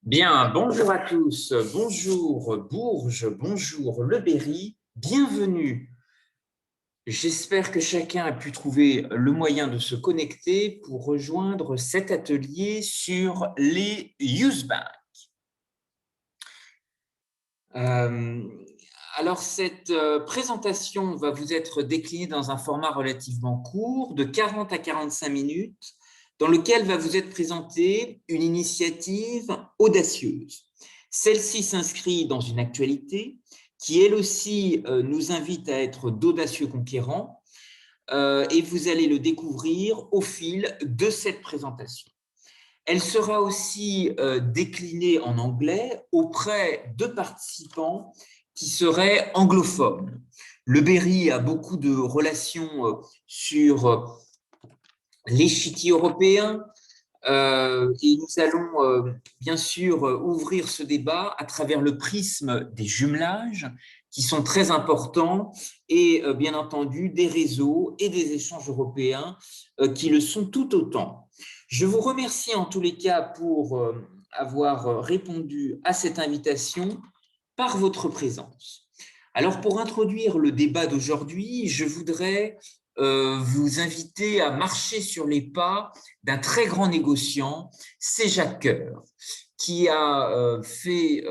Bien, bonjour à tous, bonjour Bourges, bonjour Le Berry, bienvenue. J'espère que chacun a pu trouver le moyen de se connecter pour rejoindre cet atelier sur les use banks. Euh, alors, cette présentation va vous être déclinée dans un format relativement court, de 40 à 45 minutes, dans lequel va vous être présentée une initiative audacieuse. Celle-ci s'inscrit dans une actualité qui, elle aussi, nous invite à être d'audacieux conquérants, et vous allez le découvrir au fil de cette présentation. Elle sera aussi déclinée en anglais auprès de participants qui seraient anglophones. Le Berry a beaucoup de relations sur l'échiquier européen, et nous allons bien sûr ouvrir ce débat à travers le prisme des jumelages qui sont très importants et bien entendu des réseaux et des échanges européens qui le sont tout autant. Je vous remercie en tous les cas pour avoir répondu à cette invitation par votre présence. Alors pour introduire le débat d'aujourd'hui, je voudrais vous inviter à marcher sur les pas d'un très grand négociant, c'est Jacques Coeur, qui a fait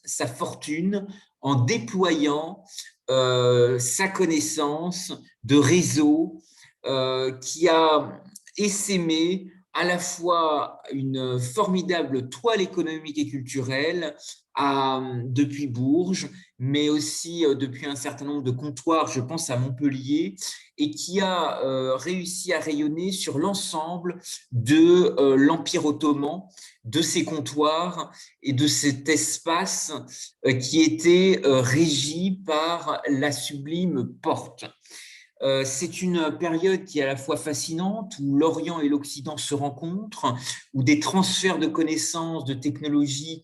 sa fortune en déployant sa connaissance de réseau, qui a essaimé à la fois une formidable toile économique et culturelle depuis Bourges, mais aussi depuis un certain nombre de comptoirs, je pense à Montpellier, et qui a réussi à rayonner sur l'ensemble de l'Empire ottoman, de ses comptoirs et de cet espace qui était régi par la sublime porte. C'est une période qui est à la fois fascinante, où l'Orient et l'Occident se rencontrent, où des transferts de connaissances, de technologies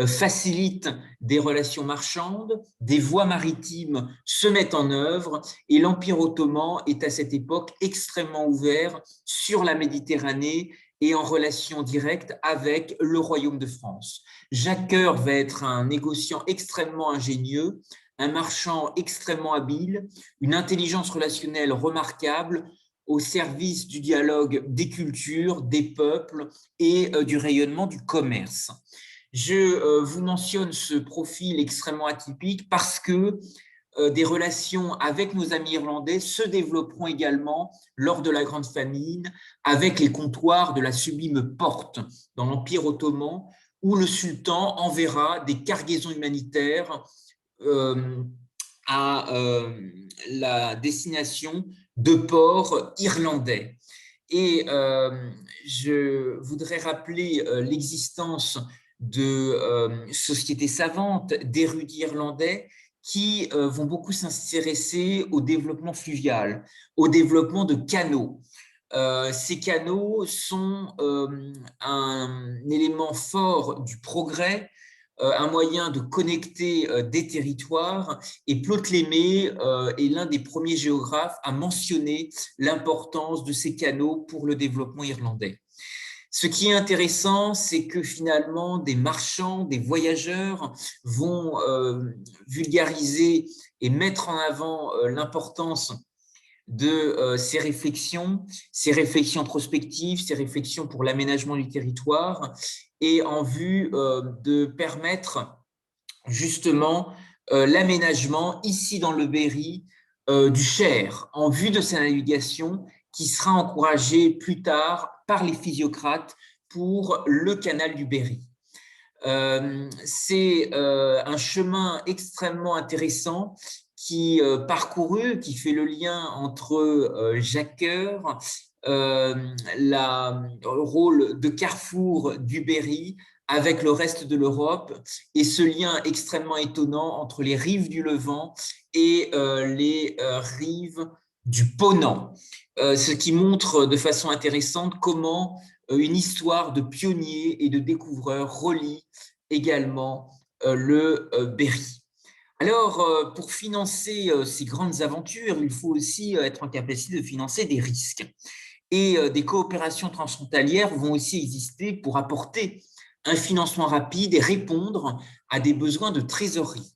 facilitent des relations marchandes, des voies maritimes se mettent en œuvre, et l'Empire ottoman est à cette époque extrêmement ouvert sur la Méditerranée et en relation directe avec le Royaume de France. Jacques Coeur va être un négociant extrêmement ingénieux, un marchand extrêmement habile, une intelligence relationnelle remarquable au service du dialogue des cultures, des peuples et du rayonnement du commerce. Je vous mentionne ce profil extrêmement atypique parce que des relations avec nos amis irlandais se développeront également lors de la Grande Famine avec les comptoirs de la sublime porte dans l'Empire ottoman, où le sultan enverra des cargaisons humanitaires euh, à la destination de ports irlandais. Et je voudrais rappeler l'existence de sociétés savantes, d'érudits irlandais qui vont beaucoup s'intéresser au développement fluvial, au développement de canaux. Ces canaux sont un élément fort du progrès, un moyen de connecter des territoires, et Ptolémée est l'un des premiers géographes à mentionner l'importance de ces canaux pour le développement irlandais. Ce qui est intéressant, c'est que finalement, des marchands, des voyageurs vont vulgariser et mettre en avant l'importance de ces réflexions prospectives, ces réflexions pour l'aménagement du territoire, et en vue de permettre justement l'aménagement ici dans le Berry du Cher, en vue de sa navigation qui sera encouragée plus tard par les physiocrates pour le canal du Berry. C'est un chemin extrêmement intéressant qui parcouru, qui fait le lien entre Jacques Coeur, le rôle de carrefour du Berry avec le reste de l'Europe, et ce lien extrêmement étonnant entre les rives du Levant et les rives du Ponant, ce qui montre de façon intéressante comment une histoire de pionniers et de découvreurs relie également le Berry. Alors, pour financer ces grandes aventures, il faut aussi être en capacité de financer des risques. Et des coopérations transfrontalières vont aussi exister pour apporter un financement rapide et répondre à des besoins de trésorerie.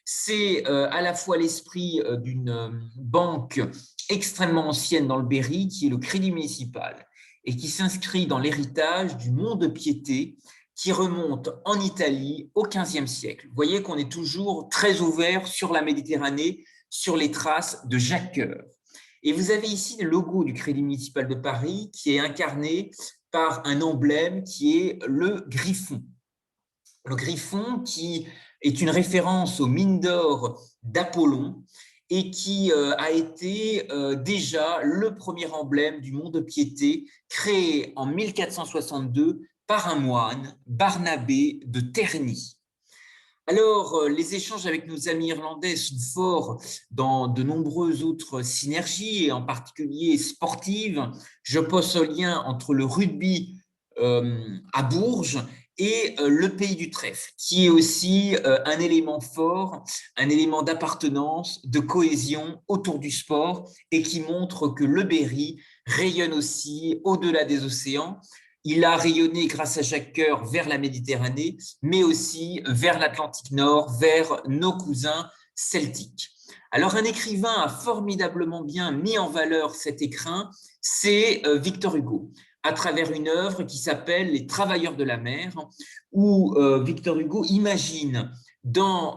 C'est à la fois l'esprit d'une banque extrêmement ancienne dans le Berry, qui est le Crédit municipal, et qui s'inscrit dans l'héritage du mont-de-piété qui remonte en Italie au XVe siècle. Vous voyez qu'on est toujours très ouvert sur la Méditerranée, sur les traces de Jacques Coeur. Et vous avez ici le logo du Crédit municipal de Paris qui est incarné par un emblème qui est le griffon. Le griffon qui est une référence aux mines d'or d'Apollon et qui a été déjà le premier emblème du mont-de-piété créé en 1462 par un moine, Barnabé de Terni. Alors, les échanges avec nos amis irlandais sont forts dans de nombreuses autres synergies, et en particulier sportives. Je pense au lien entre le rugby à Bourges et le pays du trèfle, qui est aussi un élément fort, un élément d'appartenance, de cohésion autour du sport, et qui montre que le Berry rayonne aussi au-delà des océans. Il a rayonné grâce à Jacques Coeur vers la Méditerranée, mais aussi vers l'Atlantique Nord, vers nos cousins celtiques. Alors, un écrivain a formidablement bien mis en valeur cet écrin, c'est Victor Hugo, à travers une œuvre qui s'appelle Les Travailleurs de la mer, où Victor Hugo imagine dans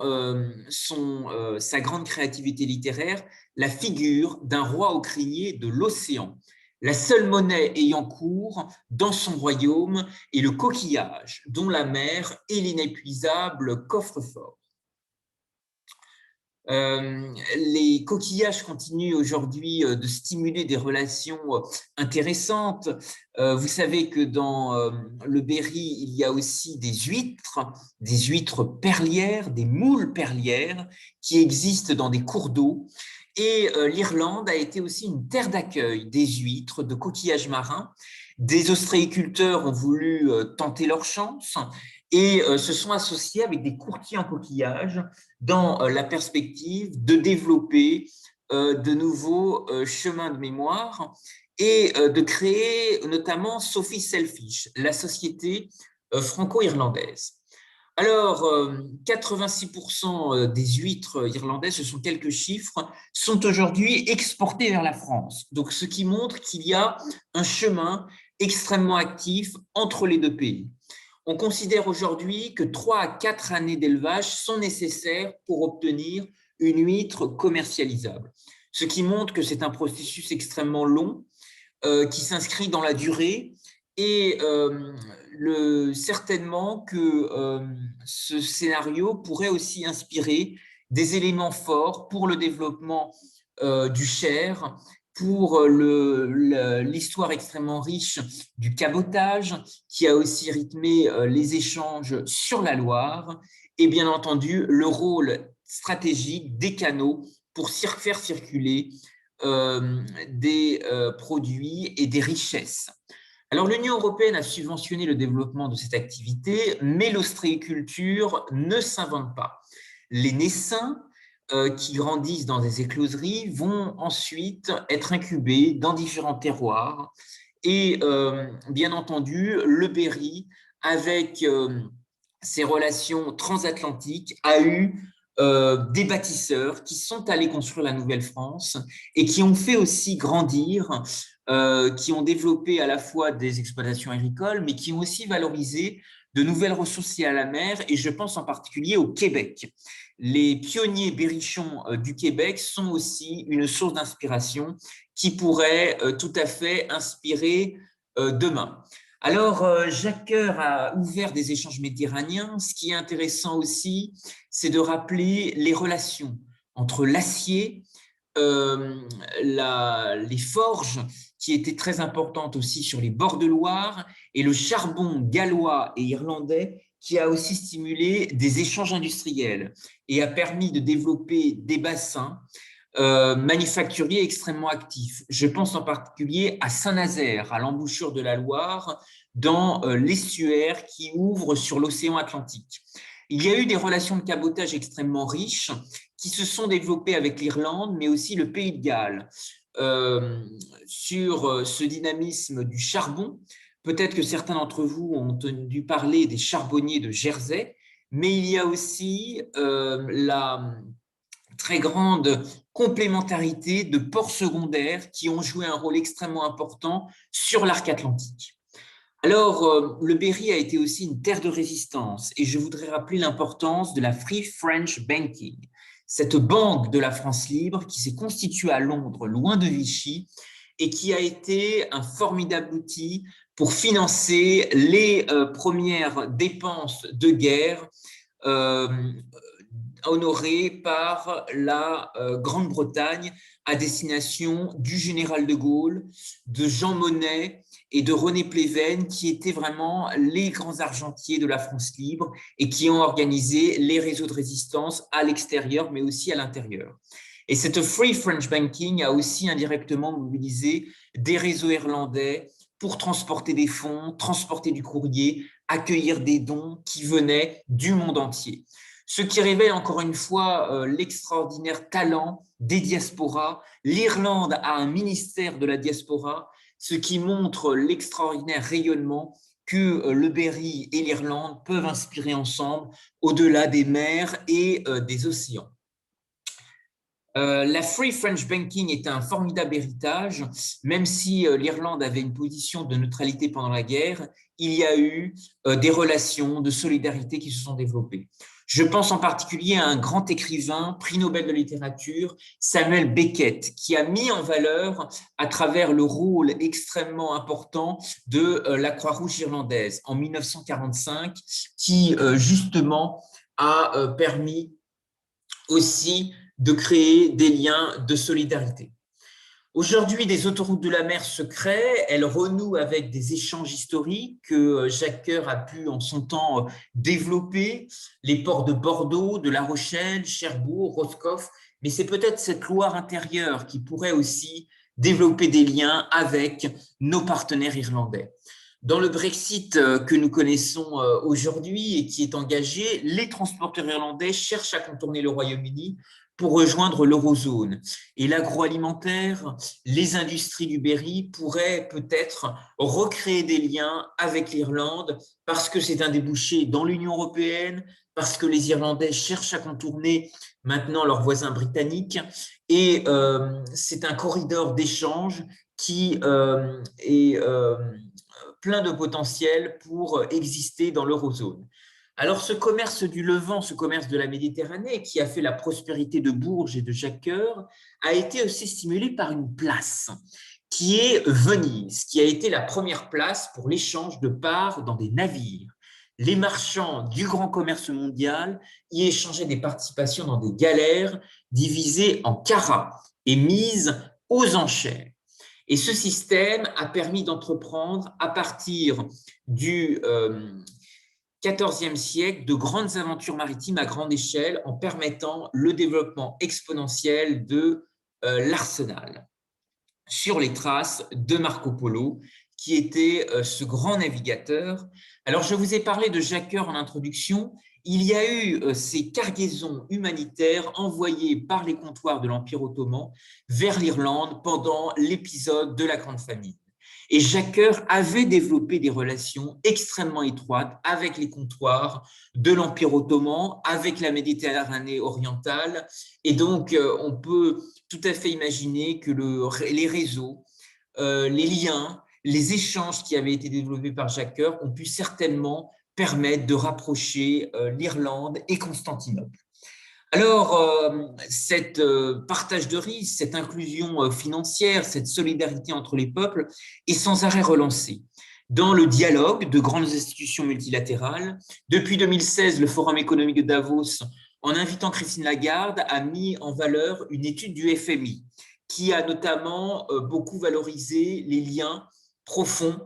sa grande créativité littéraire la figure d'un roi au crinier de l'océan. La seule monnaie ayant cours dans son royaume est le coquillage, dont la mer est l'inépuisable coffre-fort. Les coquillages continuent aujourd'hui de stimuler des relations intéressantes. Vous savez que dans le Berry, il y a aussi des huîtres perlières, des moules perlières qui existent dans des cours d'eau. Et l'Irlande a été aussi une terre d'accueil des huîtres, de coquillages marins. Des ostréiculteurs ont voulu tenter leur chance et se sont associés avec des courtiers en coquillages dans la perspective de développer de nouveaux chemins de mémoire et de créer notamment Sophie Selfish, la société franco-irlandaise. Alors, 86% des huîtres irlandaises, ce sont quelques chiffres, sont aujourd'hui exportées vers la France. Donc, ce qui montre qu'il y a un chemin extrêmement actif entre les deux pays. On considère aujourd'hui que 3 à 4 années d'élevage sont nécessaires pour obtenir une huître commercialisable. Ce qui montre que c'est un processus extrêmement long qui s'inscrit dans la durée et certainement que ce scénario pourrait aussi inspirer des éléments forts pour le développement du Cher, pour l'histoire extrêmement riche du cabotage, qui a aussi rythmé les échanges sur la Loire, et bien entendu le rôle stratégique des canaux pour faire circuler des produits et des richesses. Alors, l'Union européenne a subventionné le développement de cette activité, mais l'ostréiculture ne s'invente pas. Les naissins qui grandissent dans des écloseries vont ensuite être incubés dans différents terroirs. Et bien entendu, le Berry, avec ses relations transatlantiques, a eu des bâtisseurs qui sont allés construire la Nouvelle-France et qui ont fait aussi grandir, qui ont développé à la fois des exploitations agricoles, mais qui ont aussi valorisé de nouvelles ressources liées à la mer, et je pense en particulier au Québec. Les pionniers berrichons du Québec sont aussi une source d'inspiration qui pourrait tout à fait inspirer demain. Alors, Jacques Coeur a ouvert des échanges méditerranéens. Ce qui est intéressant aussi, c'est de rappeler les relations entre l'acier, les forges, qui étaient très importantes aussi sur les bords de Loire, et le charbon gallois et irlandais, qui a aussi stimulé des échanges industriels et a permis de développer des bassins manufacturiers extrêmement actifs. Je pense en particulier à Saint-Nazaire, à l'embouchure de la Loire, dans l'estuaire qui ouvre sur l'océan Atlantique. Il y a eu des relations de cabotage extrêmement riches qui se sont développées avec l'Irlande, mais aussi le Pays de Galles, sur ce dynamisme du charbon, Peut-être que certains d'entre vous ont entendu parler des charbonniers de Jersey, mais il y a aussi la très grande complémentarité de ports secondaires qui ont joué un rôle extrêmement important sur l'arc atlantique. Alors, le Berry a été aussi une terre de résistance et je voudrais rappeler l'importance de la Free French Banking, cette banque de la France libre qui s'est constituée à Londres, loin de Vichy, et qui a été un formidable outil pour financer les premières dépenses de guerre euh, honoré par la Grande-Bretagne à destination du général de Gaulle, de Jean Monnet et de René Pleven, qui étaient vraiment les grands argentiers de la France libre et qui ont organisé les réseaux de résistance à l'extérieur, mais aussi à l'intérieur. Et cette Free French Banking a aussi indirectement mobilisé des réseaux irlandais pour transporter des fonds, transporter du courrier, accueillir des dons qui venaient du monde entier. Ce qui révèle encore une fois l'extraordinaire talent des diasporas. L'Irlande a un ministère de la diaspora, ce qui montre l'extraordinaire rayonnement que le Berry et l'Irlande peuvent inspirer ensemble au-delà des mers et des océans. La Free French Banking est un formidable héritage, même si l'Irlande avait une position de neutralité pendant la guerre, il y a eu des relations de solidarité qui se sont développées. Je pense en particulier à un grand écrivain, prix Nobel de littérature, Samuel Beckett, qui a mis en valeur à travers le rôle extrêmement important de la Croix-Rouge irlandaise en 1945, qui justement a permis aussi de créer des liens de solidarité. Aujourd'hui, des autoroutes de la mer se créent, elles renouent avec des échanges historiques que Jacques Coeur a pu en son temps développer, les ports de Bordeaux, de La Rochelle, Cherbourg, Roscoff, mais c'est peut-être cette Loire intérieure qui pourrait aussi développer des liens avec nos partenaires irlandais. Dans le Brexit que nous connaissons aujourd'hui et qui est engagé, les transporteurs irlandais cherchent à contourner le Royaume-Uni pour rejoindre l'eurozone. Et l'agroalimentaire, les industries du Berry pourraient peut-être recréer des liens avec l'Irlande parce que c'est un débouché dans l'Union européenne, parce que les Irlandais cherchent à contourner maintenant leurs voisins britanniques et c'est un corridor d'échange qui est plein de potentiel pour exister dans l'eurozone. Alors, ce commerce du Levant, ce commerce de la Méditerranée, qui a fait la prospérité de Bourges et de Jacques Coeur, a été aussi stimulé par une place, qui est Venise, qui a été la première place pour l'échange de parts dans des navires. Les marchands du grand commerce mondial y échangeaient des participations dans des galères divisées en carats et mises aux enchères. Et ce système a permis d'entreprendre, à partir du XIVe siècle, de grandes aventures maritimes à grande échelle en permettant le développement exponentiel de l'arsenal sur les traces de Marco Polo, qui était ce grand navigateur. Alors, je vous ai parlé de Jacques Coeur en introduction. Il y a eu ces cargaisons humanitaires envoyées par les comptoirs de l'Empire ottoman vers l'Irlande pendant l'épisode de la Grande Famine. Et Jacques Coeur avait développé des relations extrêmement étroites avec les comptoirs de l'Empire ottoman, avec la Méditerranée orientale. Et donc, on peut tout à fait imaginer que les réseaux, les liens, les échanges qui avaient été développés par Jacques Coeur ont pu certainement permettre de rapprocher l'Irlande et Constantinople. Alors, cette partage de risques, cette inclusion financière, cette solidarité entre les peuples est sans arrêt relancée. Dans le dialogue de grandes institutions multilatérales, depuis 2016, le Forum économique de Davos, en invitant Christine Lagarde, a mis en valeur une étude du FMI qui a notamment beaucoup valorisé les liens profonds,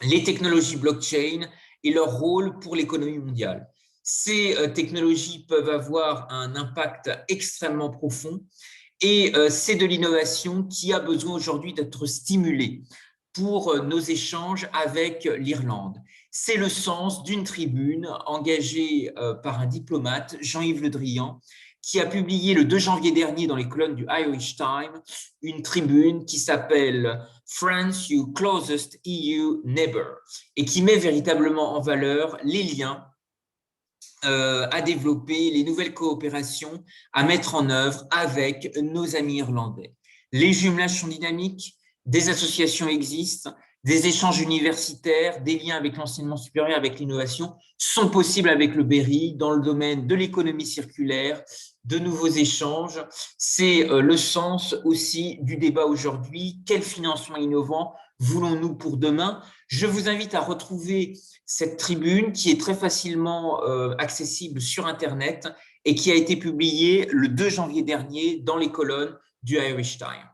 les technologies blockchain et leur rôle pour l'économie mondiale. Ces technologies peuvent avoir un impact extrêmement profond et c'est de l'innovation qui a besoin aujourd'hui d'être stimulée pour nos échanges avec l'Irlande. C'est le sens d'une tribune engagée par un diplomate, Jean-Yves Le Drian, qui a publié le 2 janvier dernier dans les colonnes du Irish Times une tribune qui s'appelle « France, your closest EU neighbor » et qui met véritablement en valeur les liens à développer, les nouvelles coopérations à mettre en œuvre avec nos amis irlandais. Les jumelages sont dynamiques, des associations existent, des échanges universitaires, des liens avec l'enseignement supérieur, avec l'innovation sont possibles avec le Berry dans le domaine de l'économie circulaire, de nouveaux échanges. C'est le sens aussi du débat aujourd'hui. Quel financement innovant voulons-nous pour demain? Je vous invite à retrouver cette tribune qui est très facilement accessible sur Internet et qui a été publiée le 2 janvier dernier dans les colonnes du Irish Times.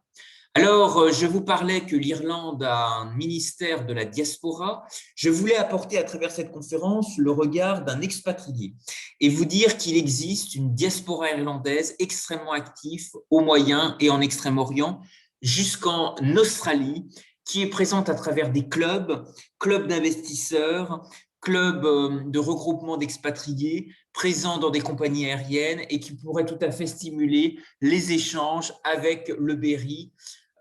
Alors, je vous parlais que l'Irlande a un ministère de la diaspora. Je voulais apporter à travers cette conférence le regard d'un expatrié et vous dire qu'il existe une diaspora irlandaise extrêmement active au Moyen et en Extrême-Orient jusqu'en Australie, qui est présente à travers des clubs, clubs d'investisseurs, clubs de regroupement d'expatriés présents dans des compagnies aériennes et qui pourraient tout à fait stimuler les échanges avec le Berry.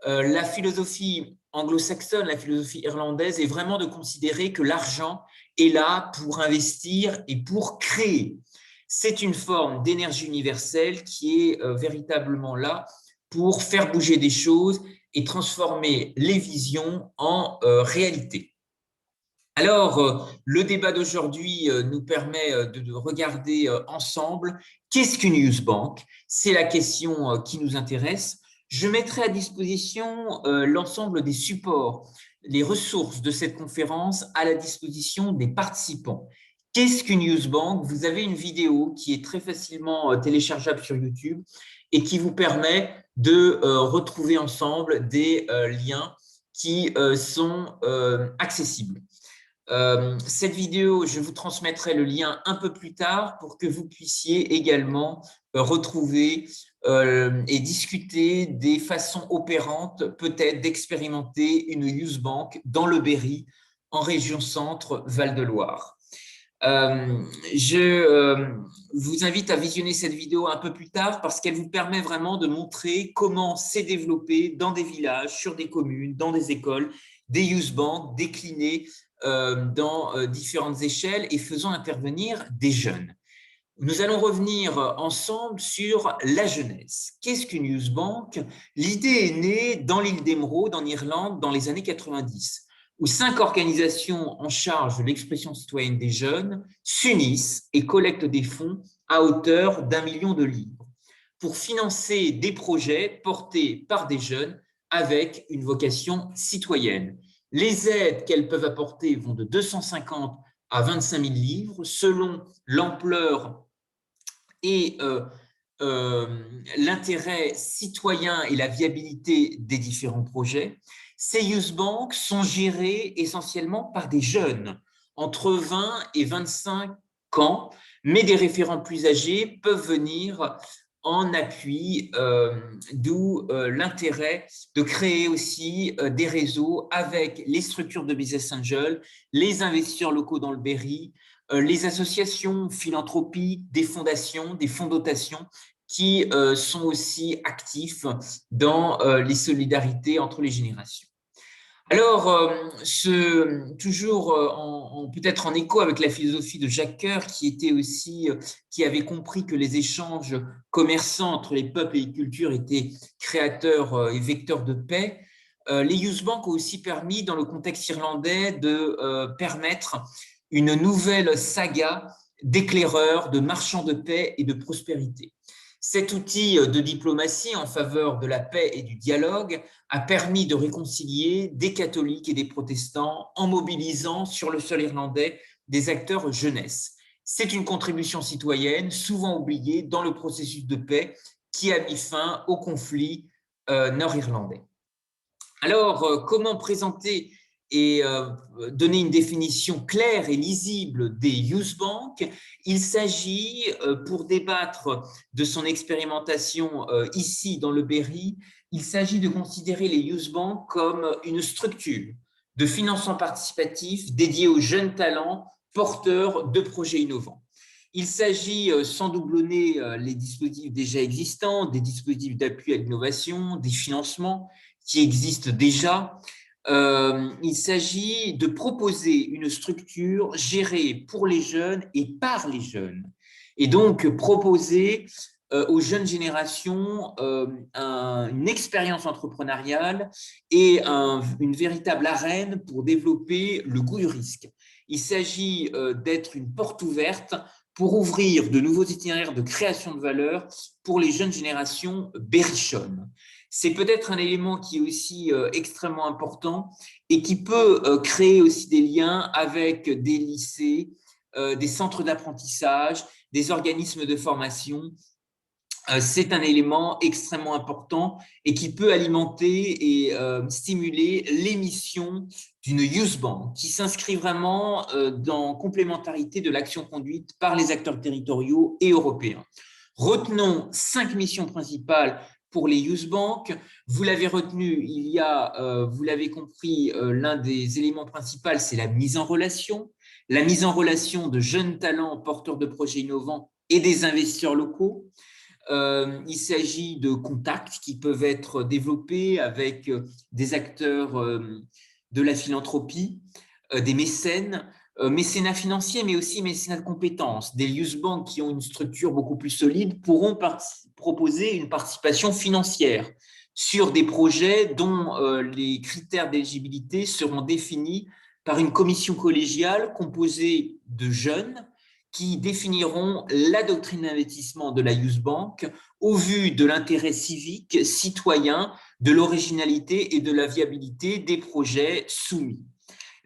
La philosophie anglo-saxonne, la philosophie irlandaise est vraiment de considérer que l'argent est là pour investir et pour créer. C'est une forme d'énergie universelle qui est véritablement là pour faire bouger des choses et transformer les visions en réalité. Alors, le débat d'aujourd'hui nous permet de regarder ensemble qu'est-ce qu'une youth bank? C'est la question qui nous intéresse. Je mettrai à disposition l'ensemble des supports, les ressources de cette conférence à la disposition des participants. Qu'est-ce qu'une youth bank? Vous avez une vidéo qui est très facilement téléchargeable sur YouTube et qui vous permet de retrouver ensemble des liens qui sont accessibles. Cette vidéo, je vous transmettrai le lien un peu plus tard pour que vous puissiez également retrouver et discuter des façons opérantes peut-être d'expérimenter une youth bank dans le Berry, en région centre Val-de-Loire. Je vous invite à visionner cette vidéo un peu plus tard parce qu'elle vous permet vraiment de montrer comment s'est développé dans des villages, sur des communes, dans des écoles, des youth banks déclinés dans différentes échelles et faisant intervenir des jeunes. Nous allons revenir ensemble sur la jeunesse. Qu'est-ce qu'une youth bank? L'idée est née dans l'île d'Émeraude, en Irlande, dans les années 90, où 5 organisations en charge de l'expression citoyenne des jeunes s'unissent et collectent des fonds à hauteur d'1 million de livres pour financer des projets portés par des jeunes avec une vocation citoyenne. Les aides qu'elles peuvent apporter vont de 250 à 25 000 livres selon l'ampleur et l'intérêt citoyen et la viabilité des différents projets. Ces youth banks sont gérés essentiellement par des jeunes entre 20 et 25 ans, mais des référents plus âgés peuvent venir en appui, d'où l'intérêt de créer aussi des réseaux avec les structures de business angels, les investisseurs locaux dans le Berry, les associations, philanthropies, des fondations, des fonds dotation qui sont aussi actifs dans les solidarités entre les générations. Alors, toujours peut-être en écho avec la philosophie de Jacques Coeur, qui avait compris que les échanges commerçants entre les peuples et les cultures étaient créateurs et vecteurs de paix, les youth banks ont aussi permis, dans le contexte irlandais, de permettre une nouvelle saga d'éclaireurs, de marchands de paix et de prospérité. Cet outil de diplomatie en faveur de la paix et du dialogue a permis de réconcilier des catholiques et des protestants en mobilisant sur le sol irlandais des acteurs jeunesse. C'est une contribution citoyenne souvent oubliée dans le processus de paix qui a mis fin au conflit nord-irlandais. Alors, comment présenter et donner une définition claire et lisible des youth banks? Il s'agit, pour débattre de son expérimentation ici dans le Berry, il s'agit de considérer les youth banks comme une structure de financement participatif dédiée aux jeunes talents porteurs de projets innovants. Il s'agit, sans doublonner les dispositifs déjà existants, des dispositifs d'appui à l'innovation, des financements qui existent déjà. Il s'agit de proposer une structure gérée pour les jeunes et par les jeunes. Et donc, proposer aux jeunes générations une expérience entrepreneuriale et une véritable arène pour développer le goût du risque. Il s'agit d'être une porte ouverte pour ouvrir de nouveaux itinéraires de création de valeur pour les jeunes générations berrichonnes. C'est peut-être un élément qui est aussi extrêmement important et qui peut créer aussi des liens avec des lycées, des centres d'apprentissage, des organismes de formation. C'est un élément extrêmement important et qui peut alimenter et stimuler l'émission d'une youth bank qui s'inscrit vraiment dans complémentarité de l'action conduite par les acteurs territoriaux et européens. Retenons 5 missions principales pour les youth banks. Vous l'avez retenu, il y a, vous l'avez compris, l'un des éléments principaux, c'est la mise en relation de jeunes talents porteurs de projets innovants et des investisseurs locaux. Il s'agit de contacts qui peuvent être développés avec des acteurs de la philanthropie, des mécènes, mécénat financier, mais aussi mécénat de compétences. Des youth banks qui ont une structure beaucoup plus solide pourront proposer une participation financière sur des projets dont les critères d'éligibilité seront définis par une commission collégiale composée de jeunes qui définiront la doctrine d'investissement de la Youth Bank au vu de l'intérêt civique, citoyen, de l'originalité et de la viabilité des projets soumis.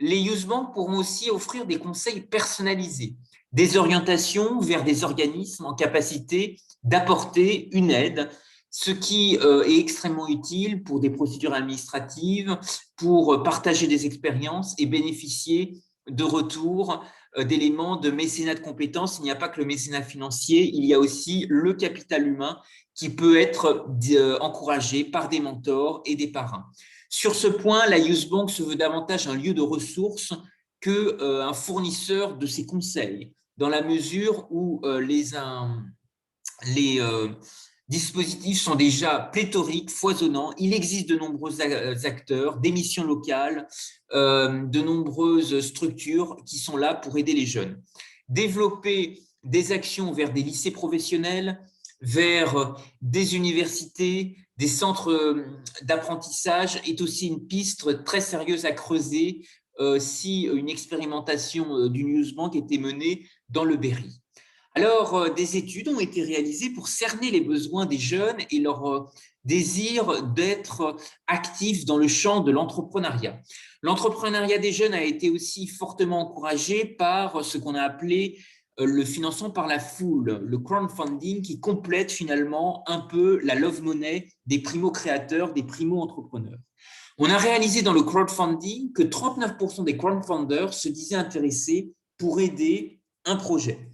Les Youth Bank pourront aussi offrir des conseils personnalisés, des orientations vers des organismes en capacité d'apporter une aide, ce qui est extrêmement utile pour des procédures administratives, pour partager des expériences et bénéficier de retours d'éléments de mécénat de compétences. Il n'y a pas que le mécénat financier, il y a aussi le capital humain qui peut être encouragé par des mentors et des parrains. Sur ce point, la Youth Bank se veut davantage un lieu de ressources qu'un fournisseur de ses conseils, dans la mesure où les dispositifs sont déjà pléthoriques, foisonnants. Il existe de nombreux acteurs, des missions locales, de nombreuses structures qui sont là pour aider les jeunes. Développer des actions vers des lycées professionnels, vers des universités, des centres d'apprentissage est aussi une piste très sérieuse à creuser si une expérimentation d'une Youth Bank était menée dans le Berry. Alors, des études ont été réalisées pour cerner les besoins des jeunes et leur désir d'être actifs dans le champ de l'entrepreneuriat. L'entrepreneuriat des jeunes a été aussi fortement encouragé par ce qu'on a appelé le financement par la foule, le crowdfunding qui complète finalement un peu la love money des primo-créateurs, des primo-entrepreneurs. On a réalisé dans le crowdfunding que 39% des crowdfunders se disaient intéressés pour aider un projet.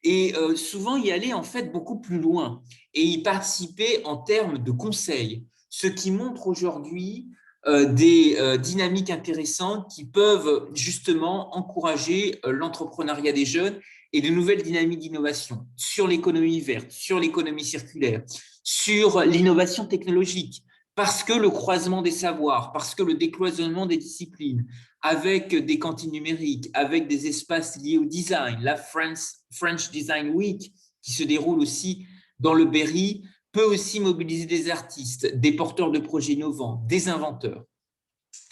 Et souvent y aller en fait beaucoup plus loin et y participer en termes de conseils, ce qui montre aujourd'hui des dynamiques intéressantes qui peuvent justement encourager l'entrepreneuriat des jeunes et de nouvelles dynamiques d'innovation sur l'économie verte, sur l'économie circulaire, sur l'innovation technologique, parce que le croisement des savoirs, parce que le décloisonnement des disciplines, avec des cantines numériques, avec des espaces liés au design, la French Design Week qui se déroule aussi dans le Berry, peut aussi mobiliser des artistes, des porteurs de projets innovants, des inventeurs.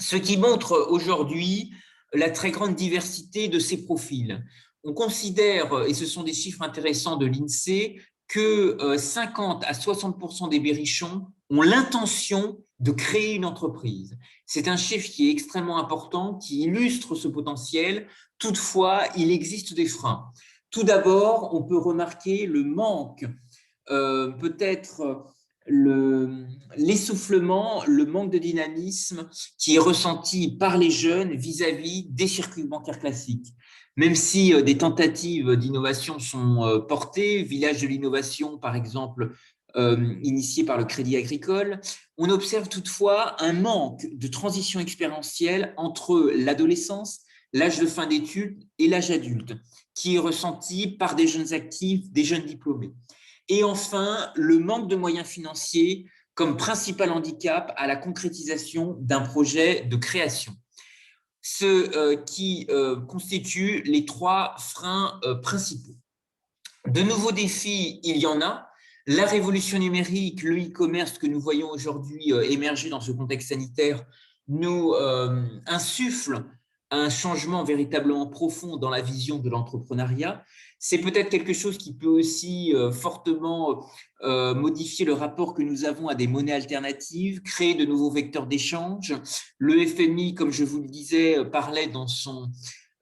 Ce qui montre aujourd'hui la très grande diversité de ces profils. On considère, et ce sont des chiffres intéressants de l'INSEE, que 50 à 60% des berrichons ont l'intention de créer une entreprise. C'est un chiffre qui est extrêmement important, qui illustre ce potentiel. Toutefois, il existe des freins. Tout d'abord, on peut remarquer le manque, peut-être l'essoufflement, le manque de dynamisme qui est ressenti par les jeunes vis-à-vis des circuits bancaires classiques. Même si des tentatives d'innovation sont portées, Village de l'innovation par exemple, initié par le Crédit Agricole, on observe toutefois un manque de transition expérientielle entre l'adolescence, l'âge de fin d'études et l'âge adulte, qui est ressenti par des jeunes actifs, des jeunes diplômés. Et enfin, le manque de moyens financiers comme principal handicap à la concrétisation d'un projet de création. Ce qui constitue les trois freins principaux. De nouveaux défis, il y en a. La révolution numérique, le e-commerce que nous voyons aujourd'hui émerger dans ce contexte sanitaire nous insuffle un changement véritablement profond dans la vision de l'entrepreneuriat. C'est peut-être quelque chose qui peut aussi fortement modifier le rapport que nous avons à des monnaies alternatives, créer de nouveaux vecteurs d'échange. Le FMI, comme je vous le disais, parlait dans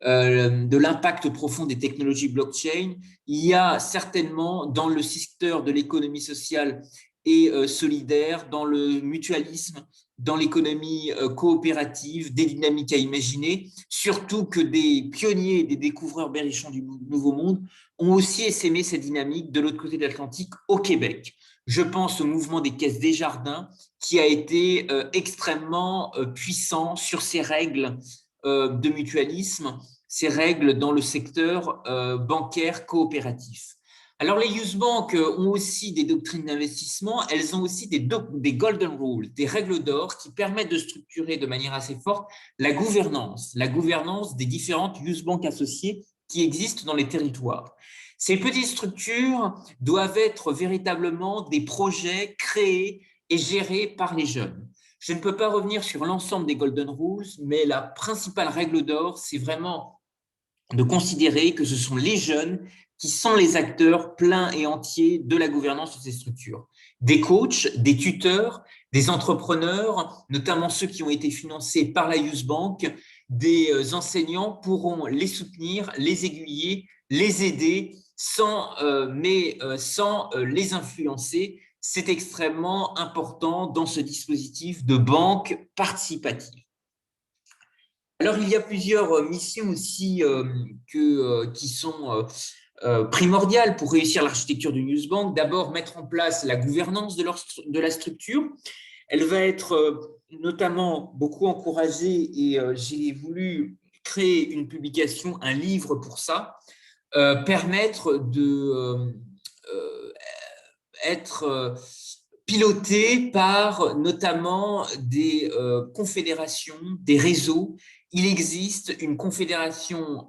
de l'impact profond des technologies blockchain. Il y a certainement dans le secteur de l'économie sociale et solidaire, dans le mutualisme, dans l'économie coopérative, des dynamiques à imaginer, surtout que des pionniers et des découvreurs berrichons du Nouveau Monde ont aussi essaimé cette dynamique de l'autre côté de l'Atlantique, au Québec. Je pense au mouvement des Caisses Desjardins, qui a été extrêmement puissant sur ces règles de mutualisme, ces règles dans le secteur bancaire coopératif. Alors, les youth banks ont aussi des doctrines d'investissement, elles ont aussi des golden rules, des règles d'or qui permettent de structurer de manière assez forte la gouvernance des différentes youth banks associées qui existent dans les territoires. Ces petites structures doivent être véritablement des projets créés et gérés par les jeunes. Je ne peux pas revenir sur l'ensemble des golden rules, mais la principale règle d'or, c'est vraiment de considérer que ce sont les jeunes qui sont les acteurs pleins et entiers de la gouvernance de ces structures. Des coachs, des tuteurs, des entrepreneurs, notamment ceux qui ont été financés par la Youth Bank, des enseignants pourront les soutenir, les aiguiller, les aider, sans les influencer. C'est extrêmement important dans ce dispositif de banque participative. Alors, il y a plusieurs missions aussi qui sont primordiales pour réussir l'architecture d'une youth bank. D'abord, mettre en place la gouvernance de la structure. Elle va être notamment beaucoup encouragée et j'ai voulu créer une publication, un livre pour ça, permettre de être piloté par notamment des confédérations, des réseaux. Il existe une confédération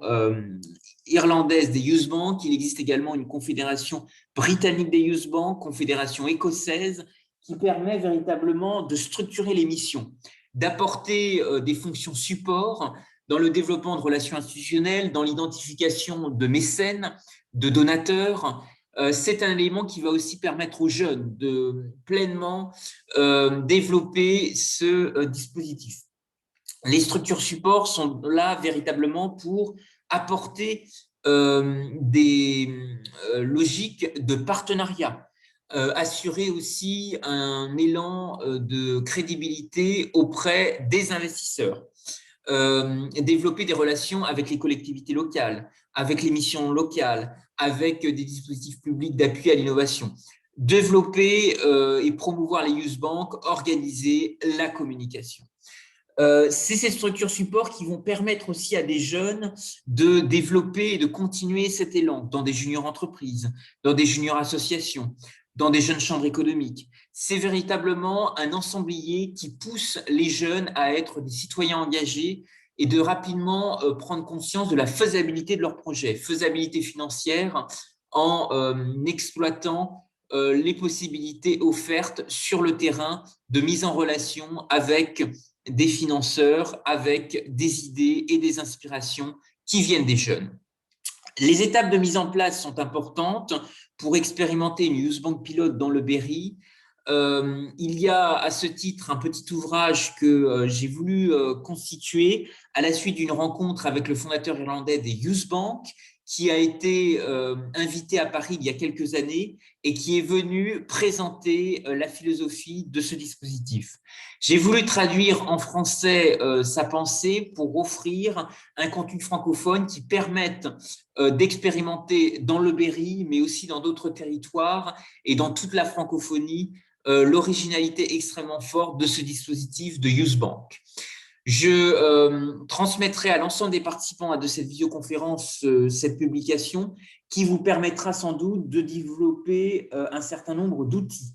irlandaise des youth banks, il existe également une confédération britannique des youth banks, confédération écossaise, qui permet véritablement de structurer les missions, d'apporter des fonctions support dans le développement de relations institutionnelles, dans l'identification de mécènes, de donateurs. C'est un élément qui va aussi permettre aux jeunes de pleinement développer ce dispositif. Les structures support sont là véritablement pour apporter des logiques de partenariat, assurer aussi un élan de crédibilité auprès des investisseurs, développer des relations avec les collectivités locales, avec les missions locales, avec des dispositifs publics d'appui à l'innovation, développer et promouvoir les youth banks, organiser la communication. C'est ces structures support qui vont permettre aussi à des jeunes de développer et de continuer cet élan dans des juniors entreprises, dans des juniors associations, dans des jeunes chambres économiques. C'est véritablement un ensemblier qui pousse les jeunes à être des citoyens engagés et de rapidement prendre conscience de la faisabilité de leur projet, faisabilité financière en exploitant les possibilités offertes sur le terrain de mise en relation avec des financeurs, avec des idées et des inspirations qui viennent des jeunes. Les étapes de mise en place sont importantes pour expérimenter une youth bank pilote dans le Berry. Il y a à ce titre un petit ouvrage que j'ai voulu constituer à la suite d'une rencontre avec le fondateur irlandais des Youth Bank, qui a été invité à Paris il y a quelques années et qui est venu présenter la philosophie de ce dispositif. J'ai voulu traduire en français sa pensée pour offrir un contenu francophone qui permette d'expérimenter dans le Berry, mais aussi dans d'autres territoires et dans toute la francophonie, l'originalité extrêmement forte de ce dispositif de Youth Bank. Je transmettrai à l'ensemble des participants de cette visioconférence cette publication qui vous permettra sans doute de développer un certain nombre d'outils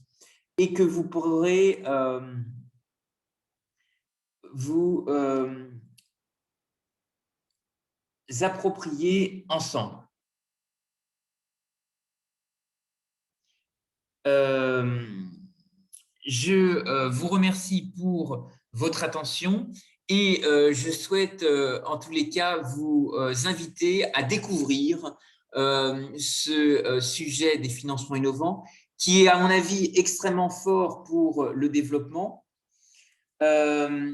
et que vous pourrez vous approprier ensemble. Euh, je vous remercie pour votre attention et je souhaite en tous les cas vous inviter à découvrir ce sujet des financements innovants qui est à mon avis extrêmement fort pour le développement. Euh,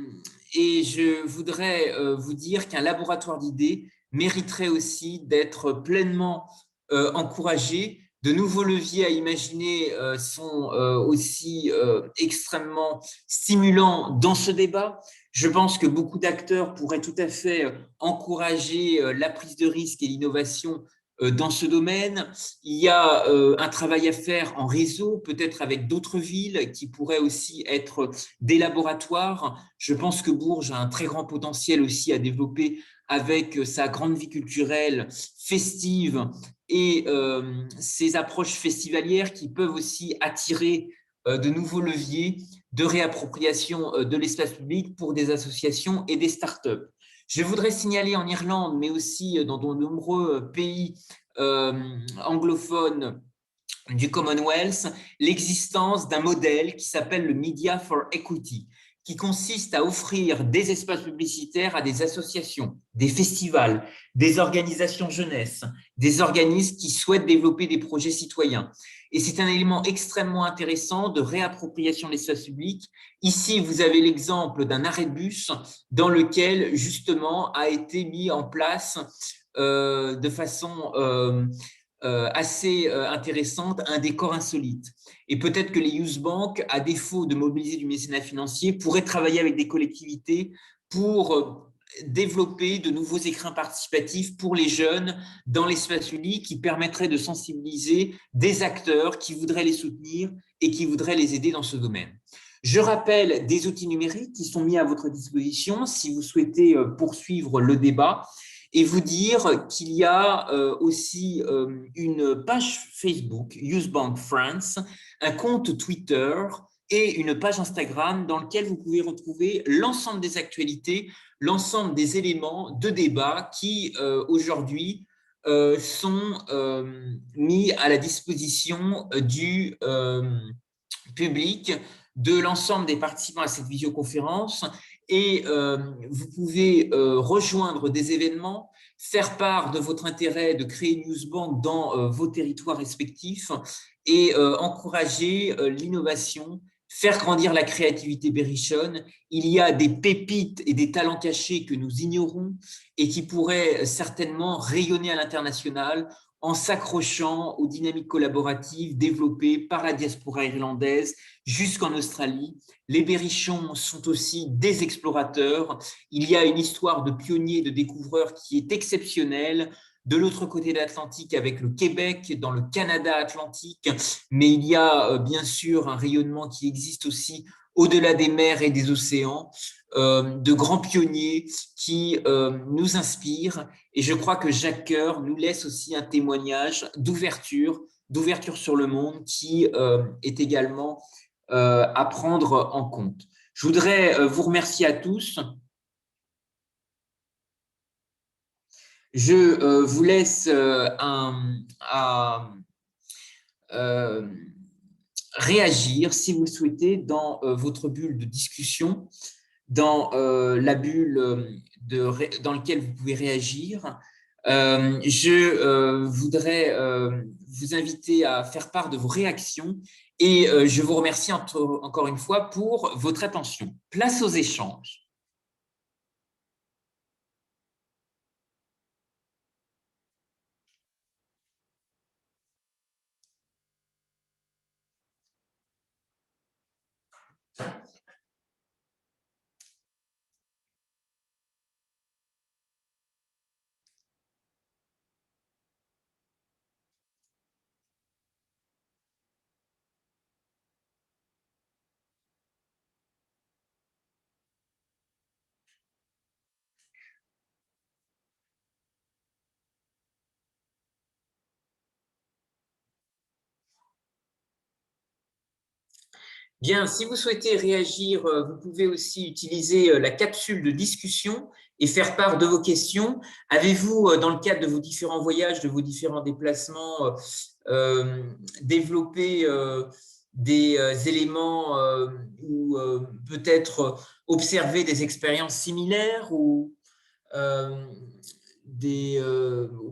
et je voudrais vous dire qu'un laboratoire d'idées mériterait aussi d'être pleinement encouragé. De nouveaux leviers à imaginer sont aussi extrêmement stimulants dans ce débat. Je pense que beaucoup d'acteurs pourraient tout à fait encourager la prise de risque et l'innovation dans ce domaine. Il y a un travail à faire en réseau, peut-être avec d'autres villes qui pourraient aussi être des laboratoires. Je pense que Bourges a un très grand potentiel aussi à développer avec sa grande vie culturelle festive et ses approches festivalières qui peuvent aussi attirer de nouveaux leviers de réappropriation de l'espace public pour des associations et des startups. Je voudrais signaler en Irlande, mais aussi dans de nombreux pays anglophones du Commonwealth, l'existence d'un modèle qui s'appelle le Media for Equity, qui consiste à offrir des espaces publicitaires à des associations, des festivals, des organisations jeunesse, des organismes qui souhaitent développer des projets citoyens. Et c'est un élément extrêmement intéressant de réappropriation de l'espace public. Ici, vous avez l'exemple d'un arrêt de bus dans lequel, justement, a été mis en place de façon assez intéressante, un décor insolite. Et peut-être que les Youth Bank, à défaut de mobiliser du mécénat financier, pourraient travailler avec des collectivités pour développer de nouveaux écrins participatifs pour les jeunes dans l'espace public qui permettraient de sensibiliser des acteurs qui voudraient les soutenir et qui voudraient les aider dans ce domaine. Je rappelle des outils numériques qui sont mis à votre disposition si vous souhaitez poursuivre le débat et vous dire qu'il y a aussi une page Facebook, Youth Bank France, un compte Twitter et une page Instagram dans lequel vous pouvez retrouver l'ensemble des actualités, l'ensemble des éléments de débat qui aujourd'hui sont mis à la disposition du public, de l'ensemble des participants à cette visioconférence et vous pouvez rejoindre des événements, faire part de votre intérêt de créer une newsbank dans vos territoires respectifs et encourager l'innovation, faire grandir la créativité berrichonne. Il y a des pépites et des talents cachés que nous ignorons et qui pourraient certainement rayonner à l'international en s'accrochant aux dynamiques collaboratives développées par la diaspora irlandaise jusqu'en Australie. Les Berrichons sont aussi des explorateurs. Il y a une histoire de pionniers, de découvreurs qui est exceptionnelle. De l'autre côté de l'Atlantique, avec le Québec, dans le Canada atlantique, mais il y a bien sûr un rayonnement qui existe aussi au-delà des mers et des océans, de grands pionniers qui nous inspirent. Et je crois que Jacques Coeur nous laisse aussi un témoignage d'ouverture sur le monde qui est également à prendre en compte. Je voudrais vous remercier à tous. Je vous laisse euh, réagir, si vous le souhaitez, dans votre bulle de discussion, dans la bulle dans laquelle vous pouvez réagir. Je voudrais vous inviter à faire part de vos réactions et je vous remercie encore une fois pour votre attention. Place aux échanges. Bien, si vous souhaitez réagir, vous pouvez aussi utiliser la capsule de discussion et faire part de vos questions. Avez-vous, dans le cadre de vos différents voyages, de vos différents déplacements, développé des éléments ou peut-être observé des expériences similaires ou euh,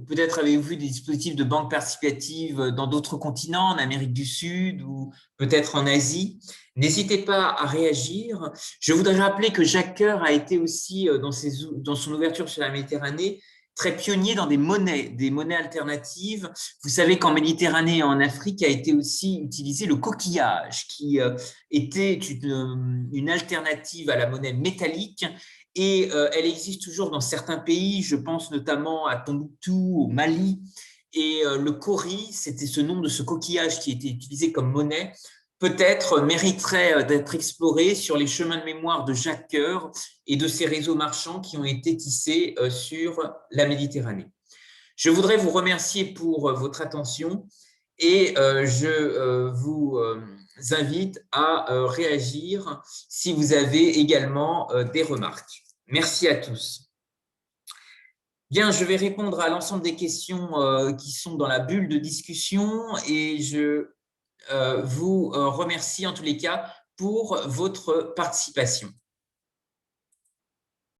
peut-être avez-vous vu des dispositifs de banque participative dans d'autres continents, en Amérique du Sud ou peut-être en Asie. N'hésitez pas à réagir. Je voudrais rappeler que Jacques Coeur a été aussi, dans son ouverture sur la Méditerranée, très pionnier dans des monnaies alternatives. Vous savez qu'en Méditerranée et en Afrique a été aussi utilisé le coquillage, qui était une alternative à la monnaie métallique et elle existe toujours dans certains pays, je pense notamment à Tombouctou, au Mali. Et le cori, c'était ce nom de ce coquillage qui était utilisé comme monnaie, peut-être mériterait d'être exploré sur les chemins de mémoire de Jacques Coeur et de ses réseaux marchands qui ont été tissés sur la Méditerranée. Je voudrais vous remercier pour votre attention et je vous invite à réagir si vous avez également des remarques. Merci à tous. Bien, je vais répondre à l'ensemble des questions qui sont dans la bulle de discussion et je vous remercie en tous les cas pour votre participation.